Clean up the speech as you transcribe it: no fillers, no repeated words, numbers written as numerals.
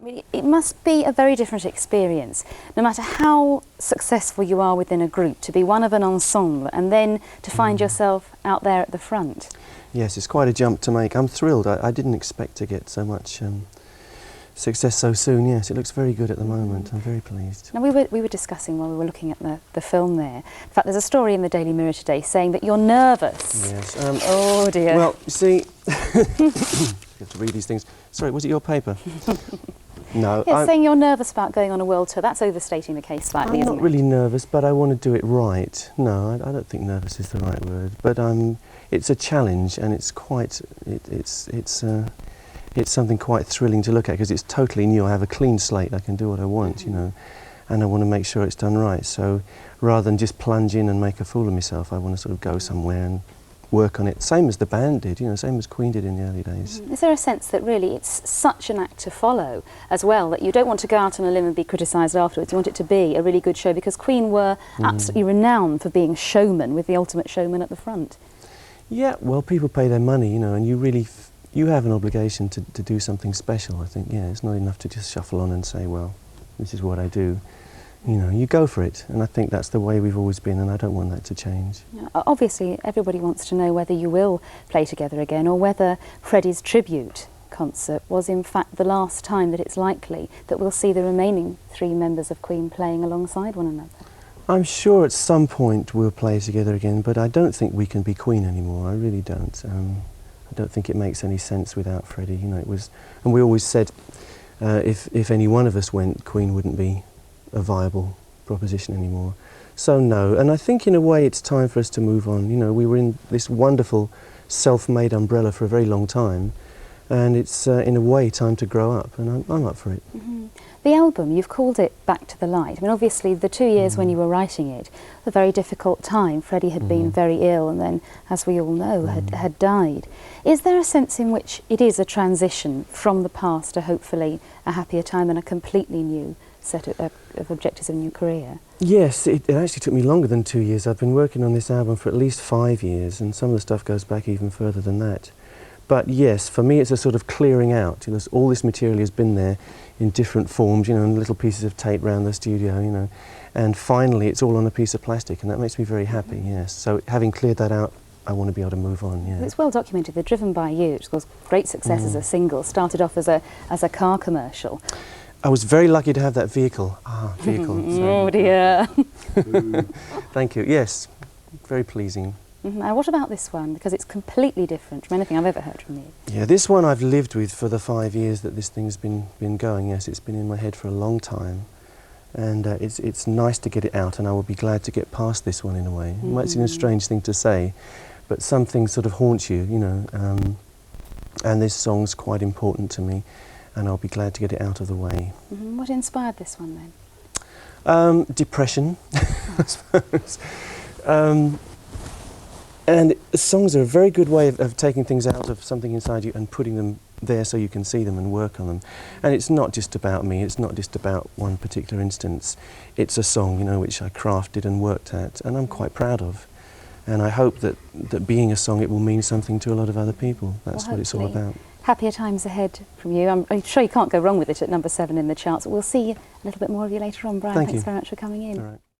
mean, it must be a very different experience, no matter how successful you are within a group, to be one of an ensemble and then to find yourself out there at the front. Yes, it's quite a jump to make. I'm thrilled. I didn't expect to get so much success so soon. Yes, it looks very good at the moment. I'm very pleased. Now, we were discussing while we were looking at the film there. In fact, there's a story in the Daily Mirror today saying that you're nervous. Yes. Oh dear. Well, you see, you have to read these things. Sorry, was it your paper? No. Yes, saying you're nervous about going on a world tour, that's overstating the case slightly, isn't it? I'm not really nervous, but I want to do it right. No, I don't think nervous is the right word. But it's a challenge, and it's quite, it's something quite thrilling to look at, because it's totally new. I have a clean slate. I can do what I want, you know, and I want to make sure it's done right. So rather than just plunge in and make a fool of myself, I want to sort of go somewhere and work on it, same as the band did, you know, same as Queen did in the early days. Is there a sense that really it's such an act to follow as well, that you don't want to go out on a limb and be criticised afterwards, you want it to be a really good show, because Queen were absolutely renowned for being showmen, with the ultimate showman at the front? Yeah, well, people pay their money, you know, and you really, you have an obligation to do something special, I think. Yeah, it's not enough to just shuffle on and say, well, this is what I do. You know, you go for it, and I think that's the way we've always been, and I don't want that to change. Obviously, everybody wants to know whether you will play together again, or whether Freddie's tribute concert was in fact the last time that it's likely that we'll see the remaining 3 members of Queen playing alongside one another. I'm sure at some point we'll play together again, but I don't think we can be Queen anymore. I really don't. I don't think it makes any sense without Freddie. You know, it was, and we always said if any one of us went, Queen wouldn't be a viable proposition anymore. So no, and I think in a way it's time for us to move on. You know, we were in this wonderful self-made umbrella for a very long time, and it's in a way time to grow up, and I'm up for it. The album, you've called it Back to the Light. I mean, obviously the 2 years when you were writing it, a very difficult time. Freddie had been very ill, and then, as we all know, had died. Is there a sense in which it is a transition from the past to hopefully a happier time and a completely new set of objectives of a new career? Yes, it actually took me longer than 2 years. I've been working on this album for at least 5 years, and some of the stuff goes back even further than that. But yes, for me it's a sort of clearing out. You know, all this material has been there in different forms, you know, and little pieces of tape around the studio, you know, and finally it's all on a piece of plastic, and that makes me very happy, yes. So having cleared that out, I want to be able to move on, yeah. It's well documented. The Driven By You, which was great success as a single, started off as a car commercial. I was very lucky to have that vehicle. Vehicle. Oh dear. Thank you. Yes, very pleasing. Now, what about this one? Because it's completely different from anything I've ever heard from you. Yeah, this one I've lived with for the 5 years that this thing's been going. Yes, it's been in my head for a long time, and it's nice to get it out. And I will be glad to get past this one in a way. It might seem a strange thing to say, but some things sort of haunt you, you know. And this song's quite important to me, and I'll be glad to get it out of the way. What inspired this one then? Depression, I suppose. And songs are a very good way of taking things out of something inside you and putting them there so you can see them and work on them. And it's not just about me, it's not just about one particular instance. It's a song, you know, which I crafted and worked at, and I'm quite proud of. And I hope that being a song, it will mean something to a lot of other people. That's what it's all about. Happier times ahead from you. I'm sure you can't go wrong with it at number 7 in the charts. We'll see a little bit more of you later on, Brian. Thanks very much for coming in. All right.